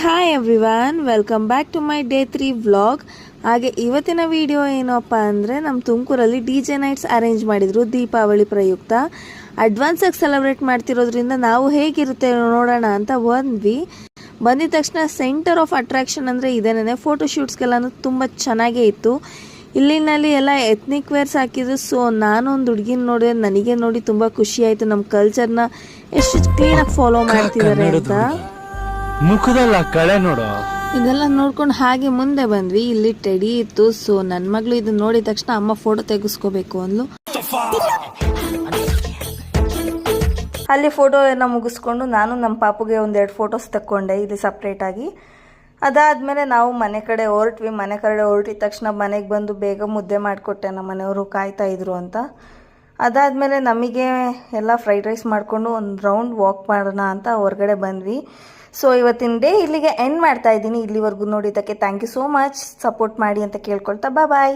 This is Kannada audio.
Hi everyone, welcome back to my day 3 vlog. ಹಾಗೆ ಇವತ್ತಿನ ವಿಡಿಯೋ ಏನಪ್ಪ ಅಂದರೆ ನಮ್ಮ ತುಮಕೂರಲ್ಲಿ DJ ನೈಟ್ಸ್ ಅರೇಂಜ್ ಮಾಡಿದರು ದೀಪಾವಳಿ ಪ್ರಯುಕ್ತ. ಅಡ್ವಾನ್ಸಾಗಿ ಸೆಲೆಬ್ರೇಟ್ ಮಾಡ್ತಿರೋದ್ರಿಂದ ನಾವು ಹೇಗಿರುತ್ತೆ ನೋಡೋಣ ಅಂತ ಬಂದಿದ ತಕ್ಷಣ ಸೆಂಟರ್ ಆಫ್ ಅಟ್ರಾಕ್ಷನ್ ಅಂದರೆ ಇದೇನೇ. ಫೋಟೋಶೂಟ್ಸ್ಗೆಲ್ಲನೂ ತುಂಬ ಚೆನ್ನಾಗೇ ಇತ್ತು. ಇಲ್ಲಿನಲ್ಲಿ ಎಲ್ಲ ಎತ್ನಿಕ್ ವೇರ್ಸ್ ಹಾಕಿದ್ರು. ಸೊ ನಾನು ಒಂದು ಹುಡುಗಿನ ನೋಡಿದೆ, ನನಗೆ ನೋಡಿ ತುಂಬ ಖುಷಿ ಆಯಿತು. ನಮ್ಮ ಕಲ್ಚರ್ನ ಎಷ್ಟು ಕ್ಲೀನಾಗಿ ಫಾಲೋ ಮಾಡ್ತಿದ್ದಾರೆ ಅಂತ. ಮುಖದಲ್ಲ ಕಳೆ ನೋಡು. ಇದೆಲ್ಲ ನೋಡ್ಕೊಂಡು ಹಾಗೆ ಮುಂದೆ ಬಂದ್ವಿ. ಇಲ್ಲಿ ಟೆಡಿ ಇತ್ತು. ಸೊ ನನ್ನ ಮಗಳು ಇದನ್ನ ನೋಡಿದ ತಕ್ಷಣ ಅಮ್ಮ ಫೋಟೋ ತೆಗೆಸ್ಕೋಬೇಕು ಅಂದ್ಲು. ಅಲ್ಲಿ ಫೋಟೋ ಎಲ್ಲ ಮುಗಿಸ್ಕೊಂಡು ನಾನು ನಮ್ಮ ಪಾಪುಗೆ ಒಂದೆರಡು ಫೋಟೋಸ್ ತಕ್ಕೊಂಡೆ ಇಲ್ಲಿ ಸಪ್ರೇಟಾಗಿ. ಅದಾದಮೇಲೆ ನಾವು ಮನೆ ಕಡೆ ಹೊರಟ್ವಿ. ಮನೆ ಕಡೆ ಹೊರಟಿದ ತಕ್ಷಣ ಮನೆಗೆ ಬಂದು ಬೇಗ ಮುದ್ದೆ ಮಾಡಿಕೊಟ್ಟೆ. ನಮ್ಮ ಮನೆಯವರು ಕಾಯ್ತಾ ಇದ್ರು ಅಂತ. ಅದಾದಮೇಲೆ ನಮಗೆ ಎಲ್ಲ ಫ್ರೈಡ್ ರೈಸ್ ಮಾಡಿಕೊಂಡು ಒಂದು ರೌಂಡ್ ವಾಕ್ ಮಾಡೋಣ ಅಂತ ಹೊರಗಡೆ ಬಂದ್ವಿ. ಸೊ ಇವತ್ತಿನ ಡೇ ಇಲ್ಲಿಗೆ ಎಂಡ್ ಮಾಡ್ತಾ ಇದ್ದೀನಿ. ಇಲ್ಲಿವರೆಗೂ ನೋಡಿದ್ದಕ್ಕೆ thank you so much. Support ಮಾಡಿ ಅಂತ ಕೇಳ್ಕೊಳ್ತಾ ಬಾಯ್.